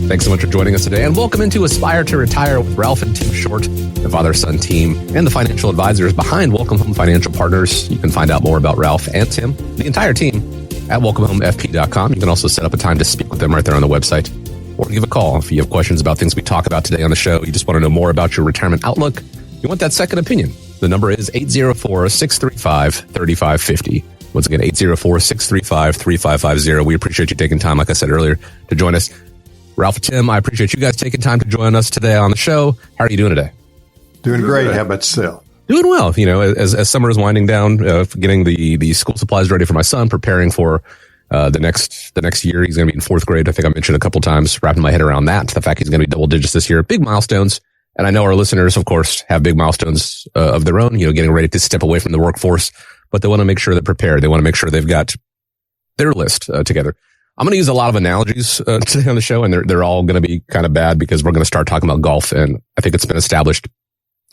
Thanks so much for joining us today, and welcome into Aspire to Retire with Ralph and Tim Short, the father-son team, and the financial advisors behind Welcome Home Financial Partners. You can find out more about Ralph and Tim, the entire team, at welcomehomefp.com. You can also set up a time to speak with them right there on the website, or give a call if you have questions about things we talk about today on the show. You just want to know more about your retirement outlook. You want that second opinion. The number is 804-635-3550. Once again, 804-635-3550. We appreciate you taking time, like I said earlier, to join us. Ralph, Tim, I appreciate you guys taking time to join us today on the show. How are you doing today? Doing great. How about yourself? Doing well. You know, as summer is winding down, getting the school supplies ready for my son, preparing for the next year. He's going to be in fourth grade. I think I mentioned a couple times, wrapping my head around that. The fact he's going to be double digits this year. Big milestones. And I know our listeners, of course, have big milestones of their own, you know, getting ready to step away from the workforce, but they want to make sure they're prepared. They want to make sure they've got their list together. I'm going to use a lot of analogies today on the show, and they're all going to be kind of bad because we're going to start talking about golf. And I think it's been established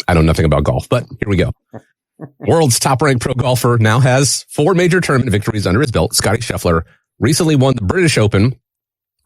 I know nothing about golf, but here we go. World's top-ranked pro golfer now has 4 major tournament victories under his belt. Scottie Scheffler recently won the British Open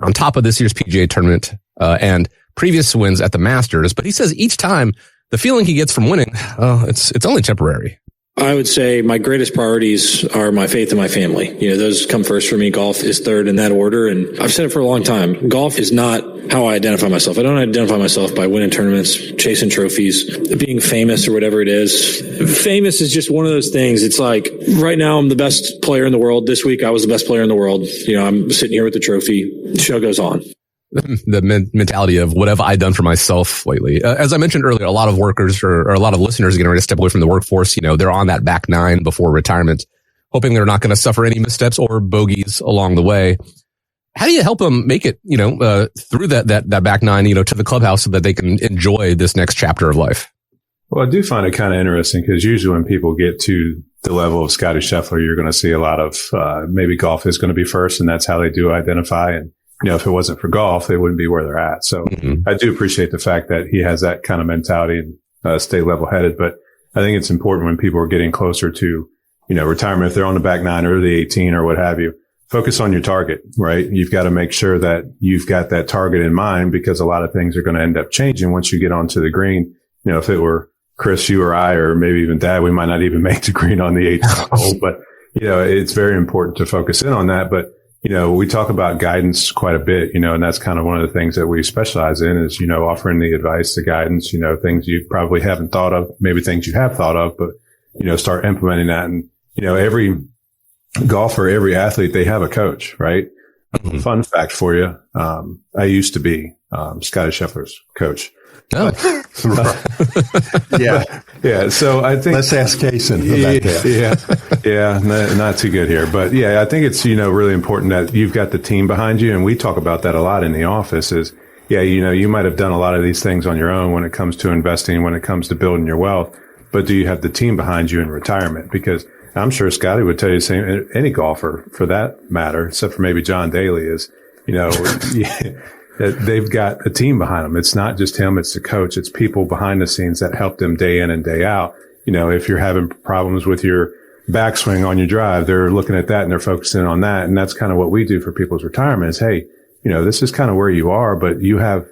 on top of this year's PGA tournament and previous wins at the Masters. But he says each time the feeling he gets from winning, it's only temporary. I would say my greatest priorities are my faith and my family. You know, those come first for me. Golf is third in that order. And I've said it for a long time. Golf is not how I identify myself. I don't identify myself by winning tournaments, chasing trophies, being famous or whatever it is. Famous is just one of those things. It's like right now I'm the best player in the world. This week I was the best player in the world. You know, I'm sitting here with the trophy. The show goes on. The mentality of what have I done for myself lately? As I mentioned earlier, a lot of workers or a lot of listeners are getting ready to step away from the workforce. You know, they're on that back nine before retirement, hoping they're not going to suffer any missteps or bogeys along the way. How do you help them make it, you know, through that back nine, you know, to the clubhouse so that they can enjoy this next chapter of life? Well, I do find it kind of interesting because usually when people get to the level of Scottie Scheffler, you're going to see a lot of maybe golf is going to be first, and that's how they do identify. And you know, if it wasn't for golf, they wouldn't be where they're at. So I do appreciate the fact that he has that kind of mentality and stay level headed. But I think it's important when people are getting closer to, you know, retirement, if they're on the back nine or the 18 or what have you, focus on your target, right? You've got to make sure that you've got that target in mind because a lot of things are going to end up changing once you get onto the green. You know, if it were Chris, you or I, or maybe even Dad, we might not even make the green on the 18th hole. But, you know, it's very important to focus in on that. But you know, we talk about guidance quite a bit, you know, and that's kind of one of the things that we specialize in is, you know, offering the advice, the guidance, you know, things you probably haven't thought of, maybe things you have thought of, but, you know, start implementing that. And, you know, every golfer, every athlete, they have a coach, right? Mm-hmm. Fun fact for you. I used to be Scottie Scheffler's coach. Oh. Yeah. So I think let's ask Kaysen about that. Yeah. Not too good here, but yeah, I think it's, you know, really important that you've got the team behind you. And we talk about that a lot in the office is, yeah, you know, you might have done a lot of these things on your own when it comes to investing, when it comes to building your wealth, but do you have the team behind you in retirement? Because I'm sure Scottie would tell you the same, any golfer for that matter, except for maybe John Daly is, you know, they've got a team behind them. It's not just him. It's the coach. It's people behind the scenes that help them day in and day out. You know, if you're having problems with your backswing on your drive, they're looking at that and they're focusing on that. And that's kind of what we do for people's retirement is, hey, you know, this is kind of where you are, but you have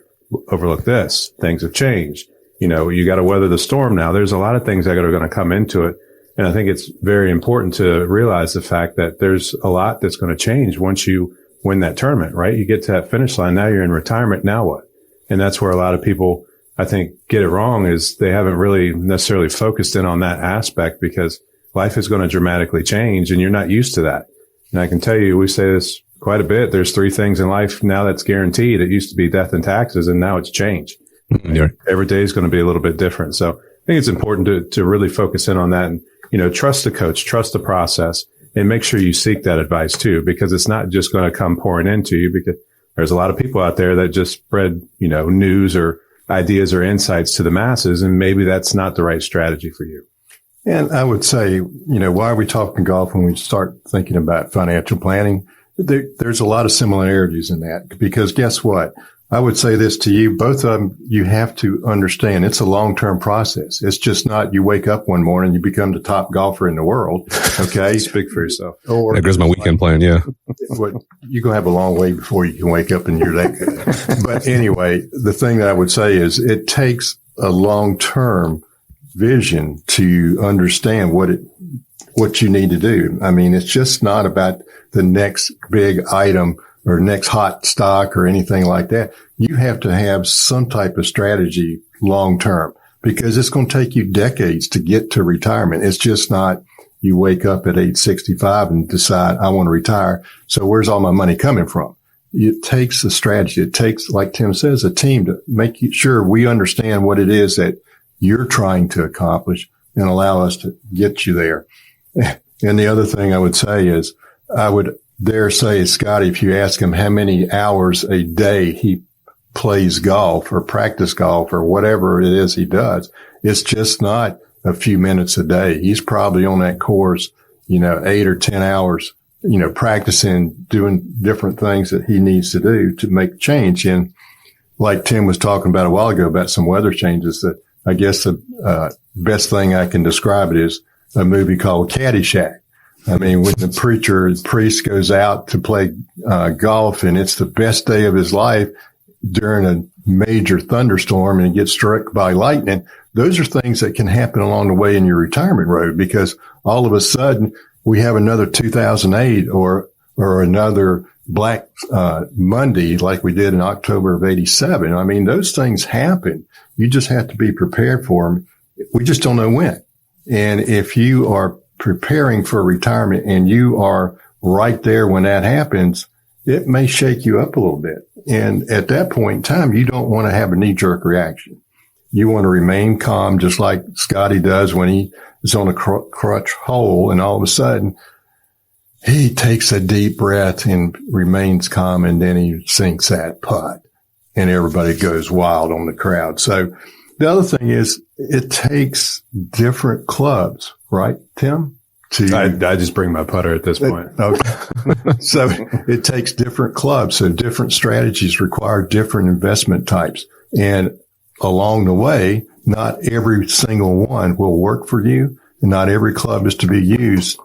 overlooked this. Things have changed. You know, you got to weather the storm now. There's a lot of things that are going to come into it. And I think it's very important to realize the fact that there's a lot that's going to change once you win that tournament, right? You get to that finish line. Now you're in retirement. Now what? And that's where a lot of people, I think, get it wrong is they haven't really necessarily focused in on that aspect because life is going to dramatically change and you're not used to that. And I can tell you, we say this quite a bit. There's 3 things in life now that's guaranteed. It used to be death and taxes and now it's change. Yeah. Every day is going to be a little bit different. So I think it's important to really focus in on that and, you know, trust the coach, trust the process. And make sure you seek that advice too, because it's not just going to come pouring into you because there's a lot of people out there that just spread, you know, news or ideas or insights to the masses. And maybe that's not the right strategy for you. And I would say, you know, why are we talking golf when we start thinking about financial planning? There's a lot of similarities in that because guess what? I would say this to you, both of them, you have to understand it's a long-term process. It's just not you wake up one morning, you become the top golfer in the world. Okay. Speak for yourself. Or That goes my weekend plan. Yeah. you're going to have a long way before you can wake up and you're that good. But anyway, the thing that I would say is it takes a long-term vision to understand what you need to do. I mean, it's just not about the next big item or next hot stock or anything like that. You have to have some type of strategy long term because it's going to take you decades to get to retirement. It's just not you wake up at age 65 and decide I want to retire. So where's all my money coming from? It takes a strategy. It takes, like Tim says, a team to make sure we understand what it is that you're trying to accomplish and allow us to get you there. And the other thing I would say is I would dare say, Scotty, if you ask him how many hours a day he plays golf or practice golf or whatever it is he does, it's just not a few minutes a day. He's probably on that course, 8 or 10 hours, practicing, doing different things that he needs to do to make change. And like Tim was talking about a while ago about some weather changes, that I guess the best thing I can describe it is a movie called Caddyshack. I mean, when the priest goes out to play golf and it's the best day of his life during a major thunderstorm and he gets struck by lightning, those are things that can happen along the way in your retirement road because all of a sudden we have another 2008 or another Black Monday like we did in October of 87. I mean, those things happen. You just have to be prepared for them. We just don't know when. And if you are preparing for retirement and you are right there when that happens, it may shake you up a little bit. And at that point in time, you don't want to have a knee-jerk reaction. You want to remain calm, just like Scotty does when he is on a crutch hole and all of a sudden he takes a deep breath and remains calm and then he sinks that putt and everybody goes wild on the crowd. So the other thing is it takes different clubs, right, Tim? I just bring my putter at this point. Okay. So it takes different clubs. So different strategies require different investment types. And along the way, not every single one will work for you. And not every club is to be used.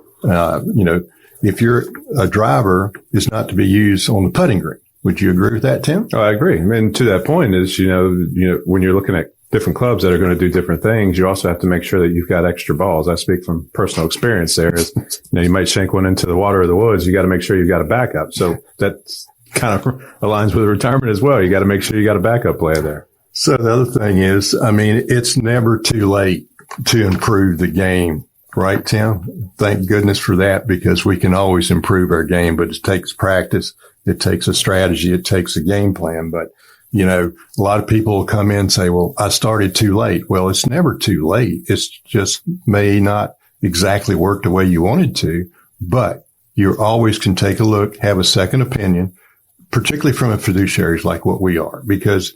If you're a driver, it's not to be used on the putting green. Would you agree with that, Tim? Oh, I agree. I mean, to that point is, when you're looking at different clubs that are going to do different things, you also have to make sure that you've got extra balls. I speak from personal experience there. Is, you might shank one into the water or the woods. You got to make sure you've got a backup. So that kind of aligns with retirement as well. You got to make sure you got a backup player there. So the other thing is, I mean, it's never too late to improve the game, right, Tim? Thank goodness for that because we can always improve our game, but it takes practice. It takes a strategy. It takes a game plan. But a lot of people will come in and say, well, I started too late. Well, it's never too late. It's just may not exactly work the way you wanted to, but you always can take a look, have a second opinion, particularly from a fiduciaries like what we are, because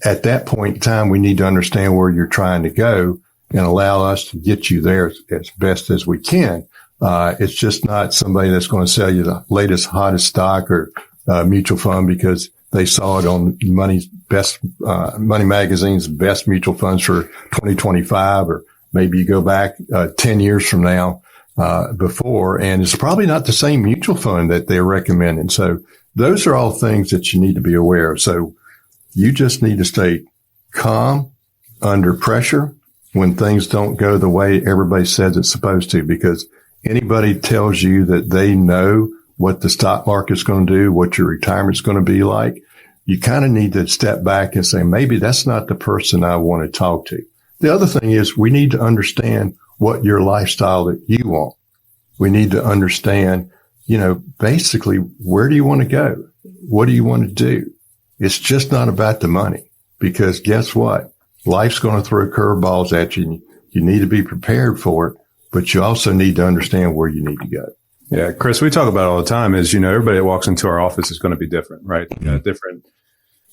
at that point in time, we need to understand where you're trying to go and allow us to get you there as best as we can. It's just not somebody that's going to sell you the latest, hottest stock or mutual fund because they saw it on Money Magazine's best mutual funds for 2025, or maybe you go back 10 years from now before, and it's probably not the same mutual fund that they're recommending. So those are all things that you need to be aware of. So you just need to stay calm under pressure when things don't go the way everybody says it's supposed to, because anybody tells you that they know what the stock market's going to do, what your retirement's going to be like, you kind of need to step back and say, maybe that's not the person I want to talk to. The other thing is we need to understand what your lifestyle that you want. We need to understand, basically, where do you want to go? What do you want to do? It's just not about the money, because guess what? Life's going to throw curveballs at you. You need to be prepared for it, but you also need to understand where you need to go. Yeah, Chris, we talk about it all the time is, everybody that walks into our office is going to be different, right? Different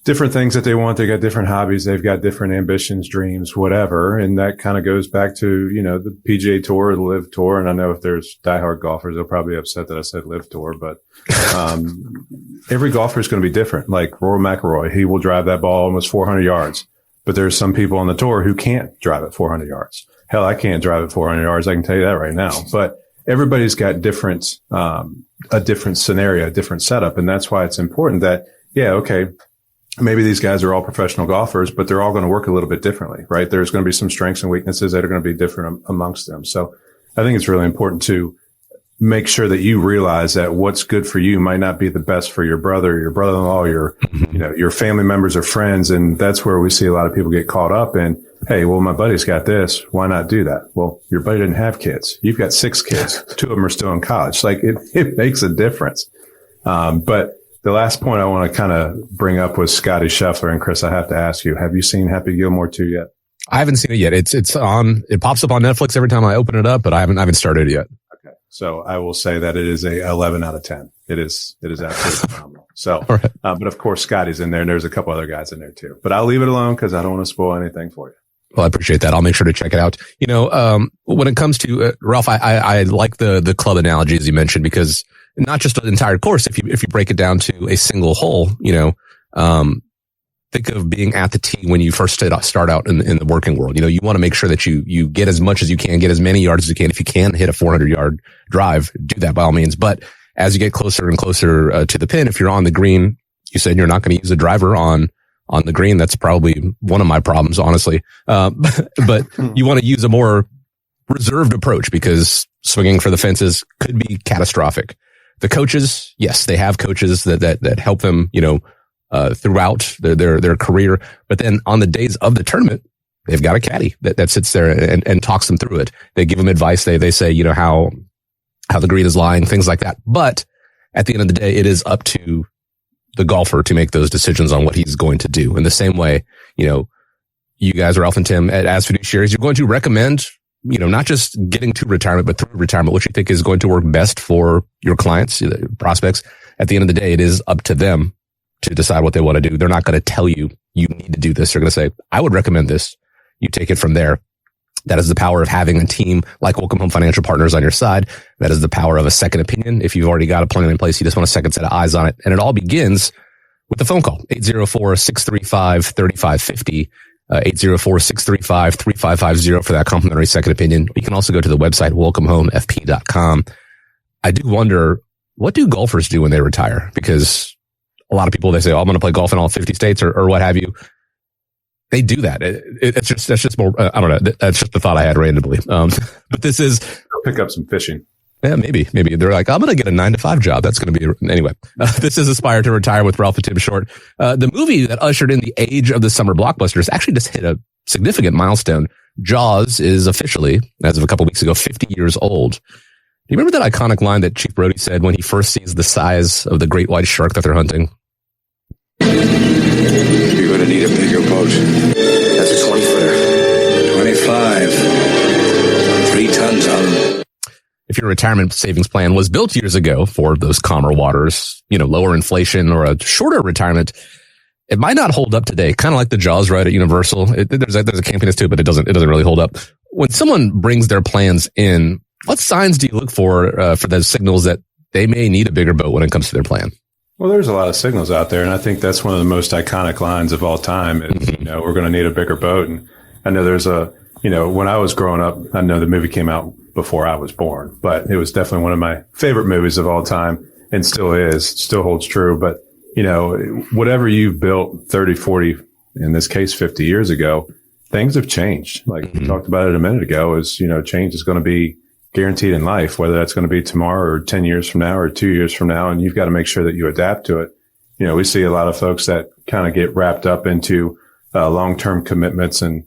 different things that they want. They got different hobbies. They've got different ambitions, dreams, whatever. And that kind of goes back to, the PGA Tour, the Live Tour. And I know if there's diehard golfers, they'll probably be upset that I said Live Tour, but, every golfer is going to be different. Like Rory McIlroy, he will drive that ball almost 400 yards, but there's some people on the tour who can't drive it 400 yards. Hell, I can't drive it 400 yards. I can tell you that right now, but everybody's got a different scenario, a different setup. And that's why it's important that, okay, maybe these guys are all professional golfers, but they're all going to work a little bit differently, right? There's going to be some strengths and weaknesses that are going to be different amongst them. So I think it's really important to make sure that you realize that what's good for you might not be the best for your brother, your brother-in-law, your family members or friends. And that's where we see a lot of people get caught up in, hey, well, my buddy's got this. Why not do that? Well, your buddy didn't have kids. You've got 6 kids. 2 of them are still in college. Like it makes a difference. But the last point I want to kind of bring up was Scotty Scheffler. And Chris, I have to ask you, have you seen Happy Gilmore 2 yet? I haven't seen it yet. It's on, it pops up on Netflix every time I open it up, but I haven't started it yet. Okay. So I will say that it is a 11 out of 10. It is absolutely phenomenal. So, right. But of course, Scotty's in there and there's a couple other guys in there too, but I'll leave it alone because I don't want to spoil anything for you. Well, I appreciate that. I'll make sure to check it out. When it comes to Ralph, I like the club analogies you mentioned, because not just an entire course. If you break it down to a single hole, think of being at the tee when you first start out in the working world. You want to make sure that you get as much as you can, get as many yards as you can. If you can hit a 400-yard drive, do that by all means. But as you get closer and closer to the pin, if you're on the green, you said you're not going to use a driver on the green. That's probably one of my problems, honestly. But you want to use a more reserved approach, because swinging for the fences could be catastrophic. The coaches, yes, they have coaches that help them, throughout their career. But then on the days of the tournament, they've got a caddy that sits there and talks them through it. They give them advice. They say, how the green is lying, things like that. But at the end of the day, it is up to the golfer to make those decisions on what he's going to do. In the same way, you guys, Ralph and Tim, as fiduciaries, you're going to recommend, not just getting to retirement, but through retirement, what you think is going to work best for your clients, prospects. At the end of the day, it is up to them to decide what they want to do. They're not going to tell you, you need to do this. They're going to say, I would recommend this. You take it from there. That is the power of having a team like Welcome Home Financial Partners on your side. That is the power of a second opinion. If you've already got a plan in place, you just want a second set of eyes on it. And it all begins with the phone call, 804-635-3550, 804-635-3550 for that complimentary second opinion. You can also go to the website, welcomehomefp.com. I do wonder, what do golfers do when they retire? Because a lot of people, they say, I'm going to play golf in all 50 states or what have you. They do that. That's just more, I don't know. That's just the thought I had randomly. But this is, I'll pick up some fishing. Yeah, maybe they're like, I'm going to get a 9-to-5 job. That's going to be, anyway, this is Aspire to Retire with Ralph and Tim Short. The movie that ushered in the age of the summer blockbusters actually just hit a significant milestone. Jaws is officially, as of a couple weeks ago, 50 years old. Do you remember that iconic line that Chief Brody said when he first sees the size of the great white shark that they're hunting? You're going to need a bigger boat. That's a 20-footer. 25. 3 tons on them. If your retirement savings plan was built years ago for those calmer waters, lower inflation or a shorter retirement, it might not hold up today. Kind of like the Jaws ride at Universal. There's a campiness to it, but it doesn't really hold up. When someone brings their plans in, what signs do you look for those signals that they may need a bigger boat when it comes to their plan? Well, there's a lot of signals out there, and I think that's one of the most iconic lines of all time is, we're going to need a bigger boat. And I know there's when I was growing up, I know the movie came out before I was born, but it was definitely one of my favorite movies of all time and still holds true. But, whatever you've built 30, 40, in this case, 50 years ago, things have changed. Like we talked about it a minute ago is, change is going to be guaranteed in life, whether that's going to be tomorrow or 10 years from now or 2 years from now. And you've got to make sure that you adapt to it. We see a lot of folks that kind of get wrapped up into long-term commitments and,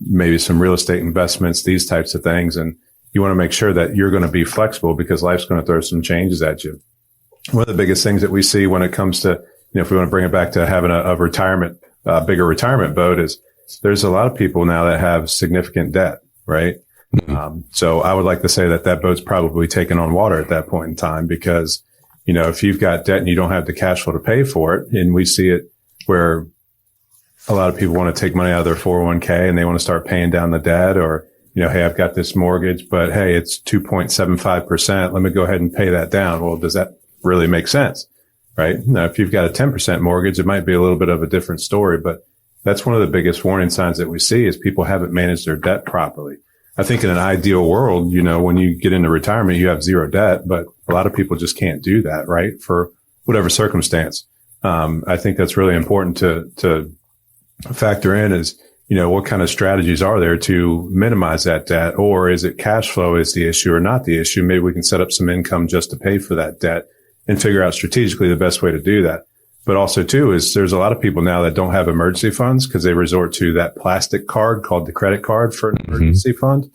maybe some real estate investments, these types of things. And you want to make sure that you're going to be flexible because life's going to throw some changes at you. One of the biggest things that we see when it comes to, if we want to bring it back to having a retirement, bigger retirement boat is there's a lot of people now that have significant debt, right? So I would like to say that boat's probably taken on water at that point in time because, if you've got debt and you don't have the cash flow to pay for it, and we see it where a lot of people want to take money out of their 401k and they want to start paying down the debt, or, hey, I've got this mortgage, but hey, it's 2.75%. Let me go ahead and pay that down. Well, does that really make sense? Right? Now, if you've got a 10% mortgage, it might be a little bit of a different story, but that's one of the biggest warning signs that we see is people haven't managed their debt properly. I think in an ideal world, when you get into retirement, you have zero debt, but a lot of people just can't do that, right? For whatever circumstance. I think that's really important to factor in is, what kind of strategies are there to minimize that debt, or is it cash flow is the issue or not the issue? Maybe we can set up some income just to pay for that debt and figure out strategically the best way to do that. But also too is there's a lot of people now that don't have emergency funds because they resort to that plastic card called the credit card for an emergency fund.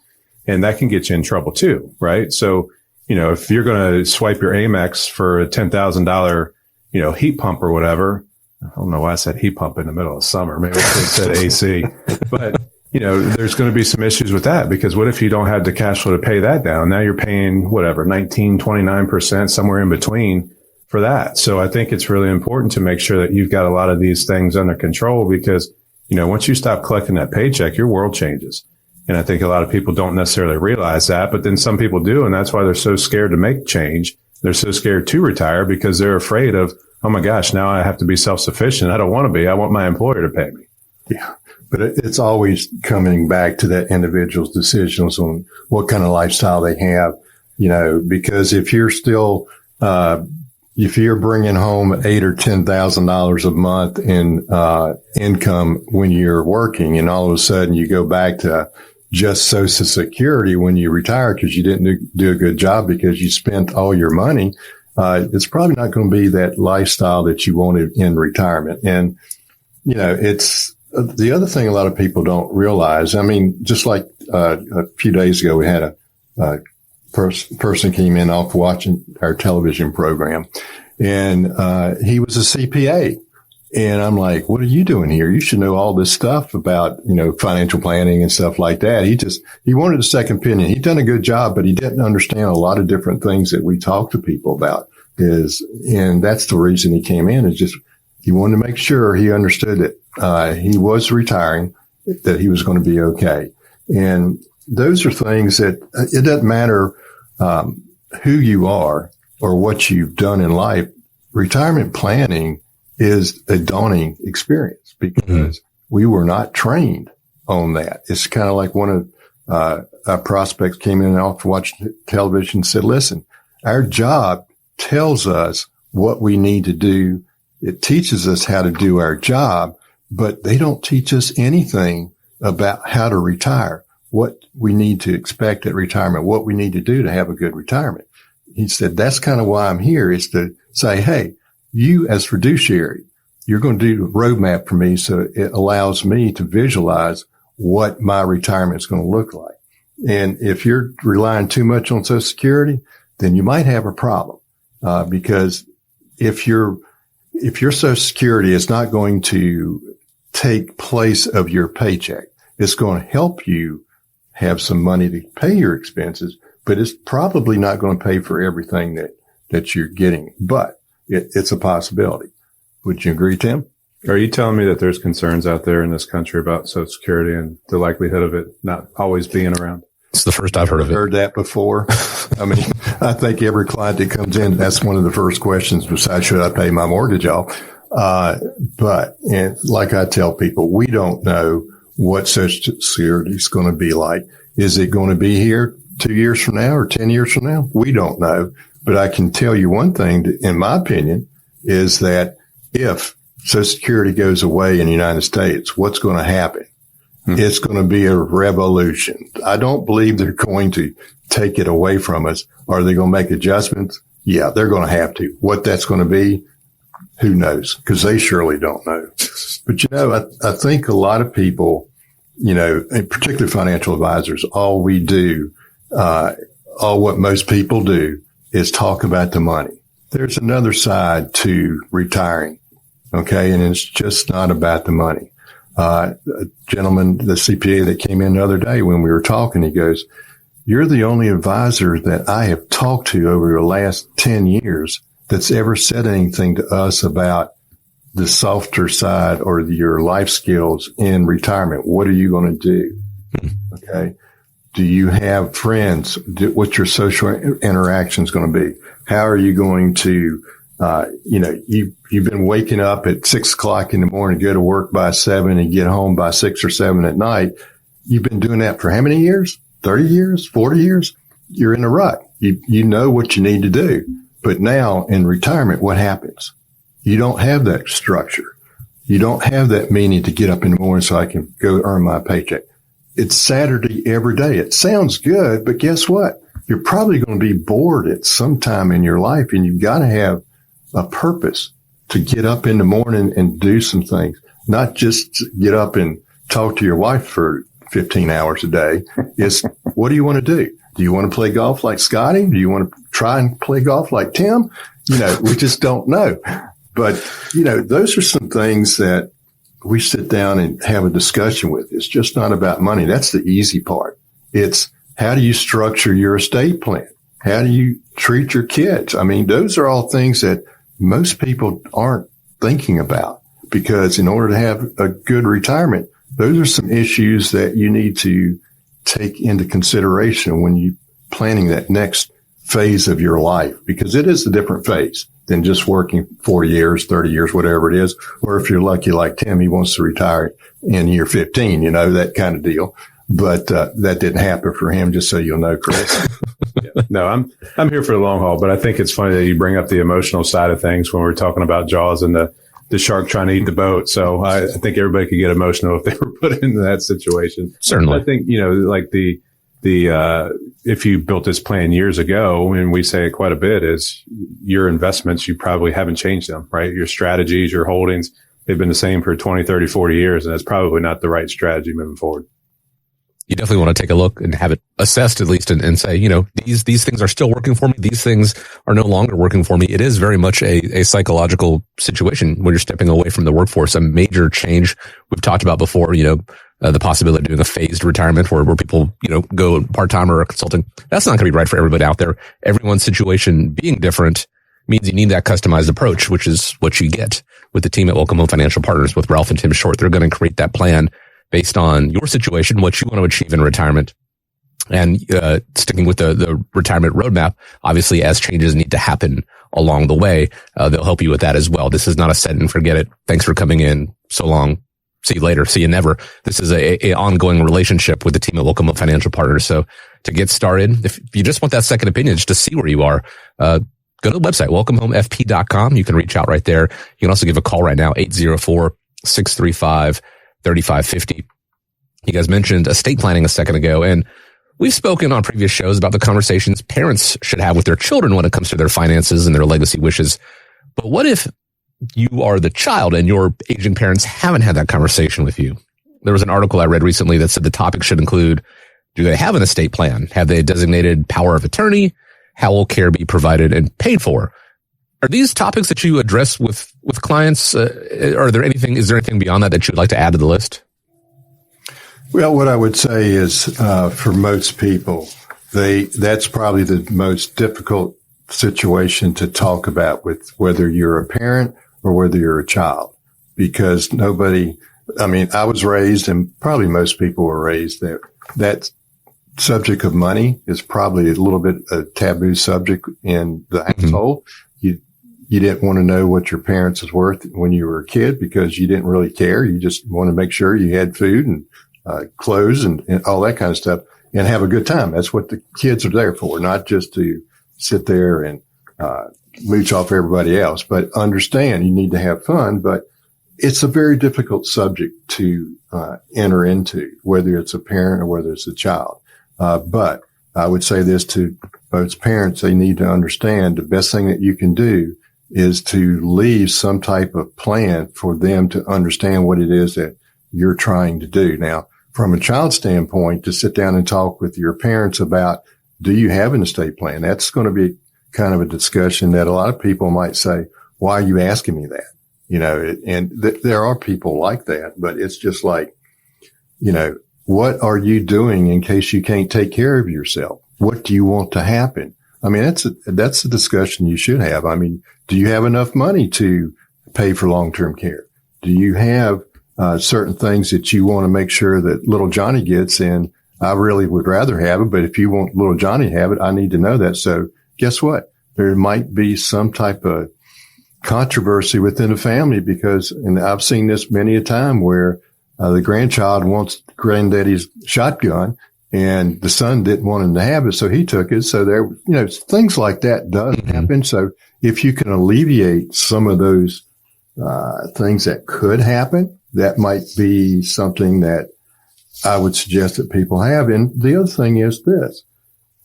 And that can get you in trouble too, right? So, if you're going to swipe your Amex for a $10,000, heat pump or whatever, I don't know why I said heat pump in the middle of summer. Maybe I should have said AC, but there's going to be some issues with that because what if you don't have the cash flow to pay that down? Now you're paying 29%, somewhere in between for that. So I think it's really important to make sure that you've got a lot of these things under control because, once you stop collecting that paycheck, your world changes. And I think a lot of people don't necessarily realize that, but then some people do. And that's why they're so scared to make change. They're so scared to retire because they're afraid of, oh my gosh, now I have to be self-sufficient. I don't want to be. I want my employer to pay me. Yeah. But it's always coming back to that individual's decisions on what kind of lifestyle they have, because if you're still, if you're bringing home $8,000 or $10,000 a month in income when you're working, and all of a sudden you go back to just Social Security when you retire because you didn't do a good job because you spent all your money, it's probably not going to be that lifestyle that you wanted in retirement. And it's the other thing a lot of people don't realize. I mean, just like a few days ago, we had a person came in off watching our television program, and he was a CPA. And I'm like, what are you doing here? You should know all this stuff about, financial planning and stuff like that. He wanted a second opinion. He'd done a good job, but he didn't understand a lot of different things that we talk to people about and that's the reason he came in is just, he wanted to make sure he understood that, he was retiring, that he was going to be okay. And those are things that it doesn't matter, who you are or what you've done in life. Retirement planning is a daunting experience because we were not trained on that. It's kind of like one of our prospects came in and off watching television and said, listen, our job tells us what we need to do. It teaches us how to do our job, but they don't teach us anything about how to retire, what we need to expect at retirement, what we need to do to have a good retirement. He said, that's kind of why I'm here is to say, hey, you as fiduciary, you're going to do a roadmap for me. So it allows me to visualize what my retirement is going to look like. And if you're relying too much on Social Security, then you might have a problem. Because if your Social Security is not going to take place of your paycheck, it's going to help you have some money to pay your expenses, but it's probably not going to pay for everything that you're getting. But it's a possibility. Would you agree, Tim? Are you telling me that there's concerns out there in this country about Social Security and the likelihood of it not always being around? It's the first I've heard of it. Heard that before. I mean, I think every client that comes in, that's one of the first questions besides should I pay my mortgage off? But like I tell people, we don't know what Social Security is going to be like. Is it going to be here 2 years from now or 10 years from now? We don't know. But I can tell you one thing, in my opinion, is that if Social Security goes away in the United States, what's going to happen? It's going to be a revolution. I don't believe they're going to take it away from us. Are they going to make adjustments? Yeah, they're going to have to. What that's going to be, who knows? Because they surely don't know. But, I think a lot of people, and particularly financial advisors, all what most people do is talk about the money. There's another side to retiring. Okay. And it's just not about the money. A gentleman, the CPA that came in the other day when we were talking, he goes, you're the only advisor that I have talked to over the last 10 years that's ever said anything to us about the softer side or your life skills in retirement? What are you going to do? Okay. Do you have friends? What's your social interactions going to be? How are you going to, you've been waking up at 6 o'clock in the morning, go to work by 7 and get home by 6 or 7 at night. You've been doing that for how many years? 30 years, 40 years? You're in a rut. You know what you need to do. But now in retirement, what happens? You don't have that structure. You don't have that meaning to get up in the morning so I can go earn my paycheck. It's Saturday every day. It sounds good, but guess what? You're probably going to be bored at some time in your life, and you've got to have a purpose to get up in the morning and do some things, not just get up and talk to your wife for 15 hours a day. It's what do you want to do? Do you want to play golf like Scotty? Do you want to try and play golf like Tim? We just don't know. But, those are some things that we sit down and have a discussion with. It's just not about money. That's the easy part. It's how do you structure your estate plan? How do you treat your kids? I mean, those are all things that most people aren't thinking about, because in order to have a good retirement, those are some issues that you need to take into consideration when you planning that next phase of your life, because it is a different phase than just working 40 years, 30 years, whatever it is. Or if you're lucky like Tim, he wants to retire in year 15, that kind of deal. But that didn't happen for him, just so you'll know, Chris. No, I'm here for the long haul, but I think it's funny that you bring up the emotional side of things when we're talking about Jaws and the shark trying to eat the boat. So I think everybody could get emotional if they were put into that situation. Certainly. I think, like if you built this plan years ago, and we say it quite a bit, is your investments, you probably haven't changed them, right? Your strategies, your holdings, they've been the same for 20, 30, 40 years, and that's probably not the right strategy moving forward. You definitely want to take a look and have it assessed at least and say, these things are still working for me. These things are no longer working for me. It is very much a psychological situation when you're stepping away from the workforce, a major change. We've talked about before, the possibility of doing a phased retirement where people, go part-time or consulting. That's not going to be right for everybody out there. Everyone's situation being different means you need that customized approach, which is what you get with the team at Welcome Home Financial Partners with Ralph and Tim Short. They're going to create that plan based on your situation, what you want to achieve in retirement, and sticking with the retirement roadmap. Obviously, as changes need to happen along the way, they'll help you with that as well. This is not a set and forget it. Thanks for coming in. So long. See you later. See you never. This is a ongoing relationship with the team at Welcome Home Financial Partners. So to get started, if you just want that second opinion, just to see where you are, go to the website, welcomehomefp.com. You can reach out right there. You can also give a call right now, 804-635-3550. You guys mentioned estate planning a second ago, and we've spoken on previous shows about the conversations parents should have with their children when it comes to their finances and their legacy wishes. But what if you are the child and your aging parents haven't had that conversation with you? There was an article I read recently that said the topic should include, do they have an estate plan? Have they designated power of attorney? How will care be provided and paid for? Are these topics that you address with clients? Is there anything beyond that you would like to add to the list? Well, what I would say is, for most people, that's probably the most difficult situation to talk about, with whether you're a parent or whether you're a child, because I was raised, and probably most people were raised, that subject of money is probably a little bit a taboo subject in the household. You didn't want to know what your parents was worth when you were a kid because you didn't really care. You just want to make sure you had food and clothes and all that kind of stuff and have a good time. That's what the kids are there for, not just to sit there and mooch off everybody else, but understand you need to have fun. But it's a very difficult subject to enter into, whether it's a parent or whether it's a child. But I would say this to both parents: they need to understand the best thing that you can do is to leave some type of plan for them to understand what it is that you're trying to do. Now, from a child standpoint, to sit down and talk with your parents about, do you have an estate plan? That's going to be kind of a discussion that a lot of people might say, why are you asking me that? There are people like that, but it's just like, what are you doing in case you can't take care of yourself? What do you want to happen? That's a discussion you should have. Do you have enough money to pay for long-term care? Do you have certain things that you want to make sure that little Johnny gets? And I really would rather have it, but if you want little Johnny to have it, I need to know that. So guess what? There might be some type of controversy within the family because, and I've seen this many a time where the grandchild wants granddaddy's shotgun and the son didn't want him to have it. So he took it. So there, things like that does happen. So if you can alleviate some of those things that could happen, that might be something that I would suggest that people have. And the other thing is this: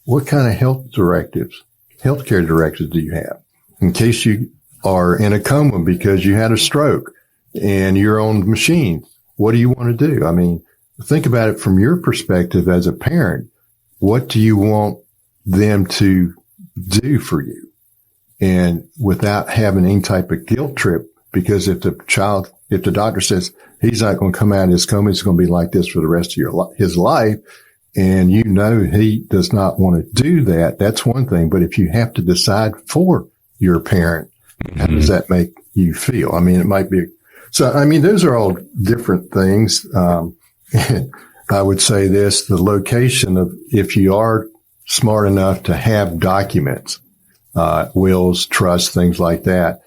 what kind of healthcare directives do you have in case you are in a coma because you had a stroke and you're on the machine? What do you want to do? I mean, think about it from your perspective as a parent. What do you want them to do for you? And without having any type of guilt trip, because if the doctor says he's not going to come out of his coma, it's going to be like this for the rest of his life, and he does not want to do that, that's one thing. But if you have to decide for your parent, how does that make you feel? I mean, it might be. So, I mean, those are all different things. And I would say this: the location of, if you are smart enough to have documents, wills, trusts, things like that.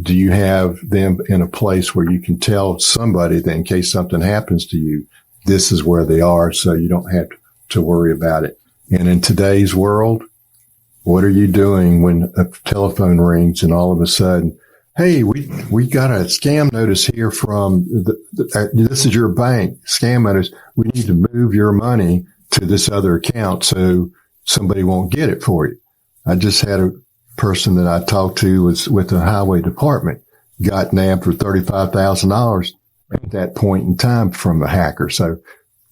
Do you have them in a place where you can tell somebody that in case something happens to you, this is where they are, so you don't have to worry about it? And in today's world, what are you doing when a telephone rings and all of a sudden, hey, we got a scam notice here from this is your bank, scam notice. We need to move your money to this other account so somebody won't get it for you. I just had a person that I talked to was with the highway department, got nabbed for $35,000 at that point in time from a hacker. So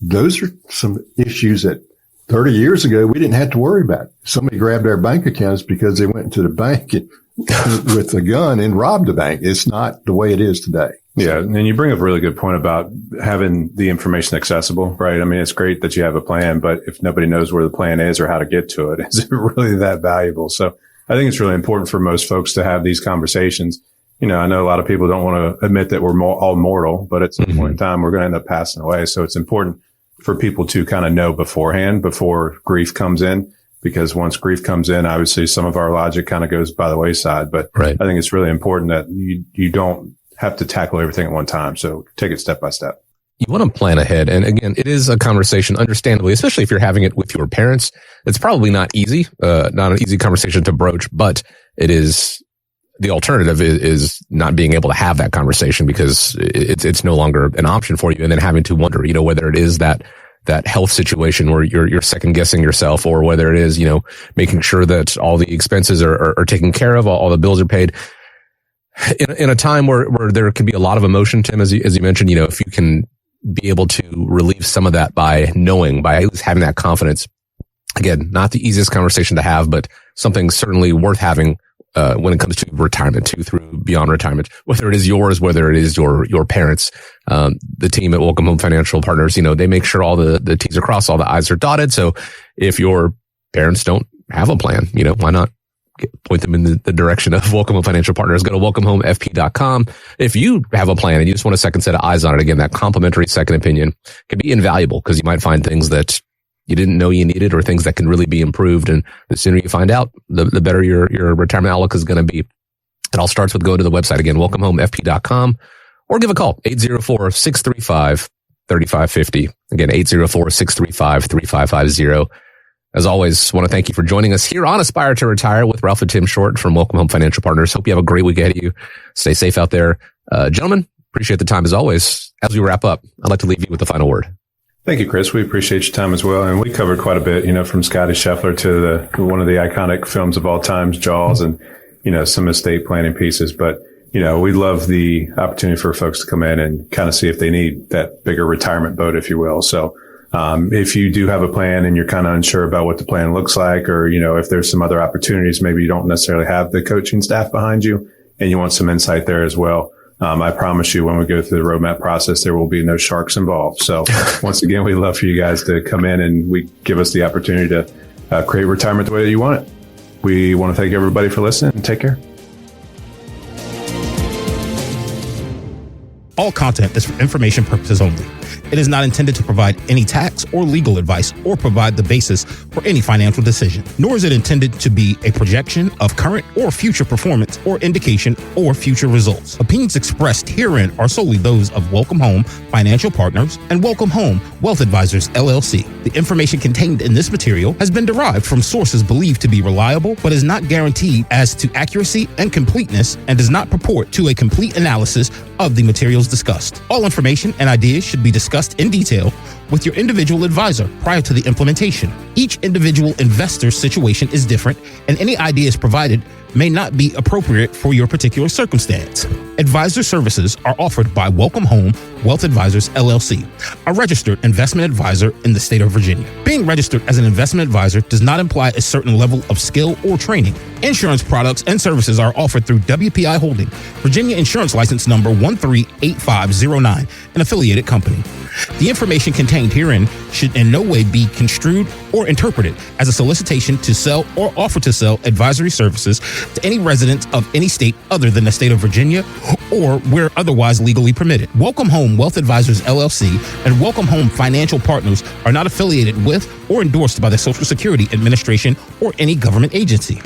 those are some issues that 30 years ago we didn't have to worry about. Somebody grabbed our bank accounts because they went to the bank with a gun and robbed the bank. It's not the way it is today. Yeah. And you bring up a really good point about having the information accessible, right? I mean, it's great that you have a plan, but if nobody knows where the plan is or how to get to it, is it really that valuable? So I think it's really important for most folks to have these conversations. I know a lot of people don't want to admit that we're all mortal, but at some point in time, we're going to end up passing away. So it's important for people to kind of know beforehand, before grief comes in, because once grief comes in, obviously some of our logic kind of goes by the wayside. But I think it's really important that you don't have to tackle everything at one time. So take it step by step. You want to plan ahead. And again, it is a conversation, understandably, especially if you're having it with your parents. It's probably not easy, not an easy conversation to broach, but it is. The alternative is not being able to have that conversation because it's no longer an option for you. And then having to wonder, whether it is that health situation where you're second guessing yourself, or whether it is, making sure that all the expenses are taken care of, all the bills are paid. In a time where there can be a lot of emotion, Tim, as you mentioned, if you can be able to relieve some of that by at least having that confidence. Again, not the easiest conversation to have, but something certainly worth having when it comes to retirement too, through beyond retirement, whether it is yours, whether it is your parents. The team at Welcome Home Financial Partners, they make sure all the T's are crossed, all the I's are dotted. So if your parents don't have a plan, why not point them in the direction of Welcome Home Financial Partners? Go to welcomehomefp.com. If you have a plan and you just want a second set of eyes on it, again, that complimentary second opinion can be invaluable because you might find things that you didn't know you needed, or things that can really be improved. And the sooner you find out, the better your retirement outlook is going to be. It all starts with go to the website again, welcomehomefp.com, or give a call, 804-635-3550. Again, 804-635-3550. As always, want to thank you for joining us here on Aspire to Retire with Ralph and Tim Short from Welcome Home Financial Partners. Hope you have a great week ahead of you. Stay safe out there. Gentlemen, appreciate the time as always. As we wrap up, I'd like to leave you with the final word. Thank you, Chris. We appreciate your time as well. And we covered quite a bit, from Scotty Scheffler to one of the iconic films of all times, Jaws, and, some estate planning pieces. But, we love the opportunity for folks to come in and kind of see if they need that bigger retirement boat, if you will. So, if you do have a plan and you're kind of unsure about what the plan looks like, or, if there's some other opportunities, maybe you don't necessarily have the coaching staff behind you and you want some insight there as well. I promise you, when we go through the roadmap process, there will be no sharks involved. So once again, we'd love for you guys to come in and give us the opportunity to create retirement the way that you want it. We want to thank everybody for listening, and take care. All content is for information purposes only. It is not intended to provide any tax or legal advice or provide the basis for any financial decision, nor is it intended to be a projection of current or future performance or indication or future results. Opinions expressed herein are solely those of Welcome Home Financial Partners and Welcome Home Wealth Advisors, LLC. The information contained in this material has been derived from sources believed to be reliable, but is not guaranteed as to accuracy and completeness and does not purport to a complete analysis of the materials discussed. All information and ideas should be discussed in detail with your individual advisor prior to the implementation. Each individual investor's situation is different, and any ideas provided may not be appropriate for your particular circumstance. Advisor services are offered by Welcome Home Wealth Advisors, LLC, a registered investment advisor in the state of Virginia. Being registered as an investment advisor does not imply a certain level of skill or training. Insurance products and services are offered through WPI Holding, Virginia Insurance License Number 138509, an affiliated company. The information contained herein should in no way be construed or interpreted as a solicitation to sell or offer to sell advisory services to any residents of any state other than the state of Virginia or where otherwise legally permitted. Welcome Home Wealth Advisors, LLC, and Welcome Home Financial Partners are not affiliated with or endorsed by the Social Security Administration or any government agency.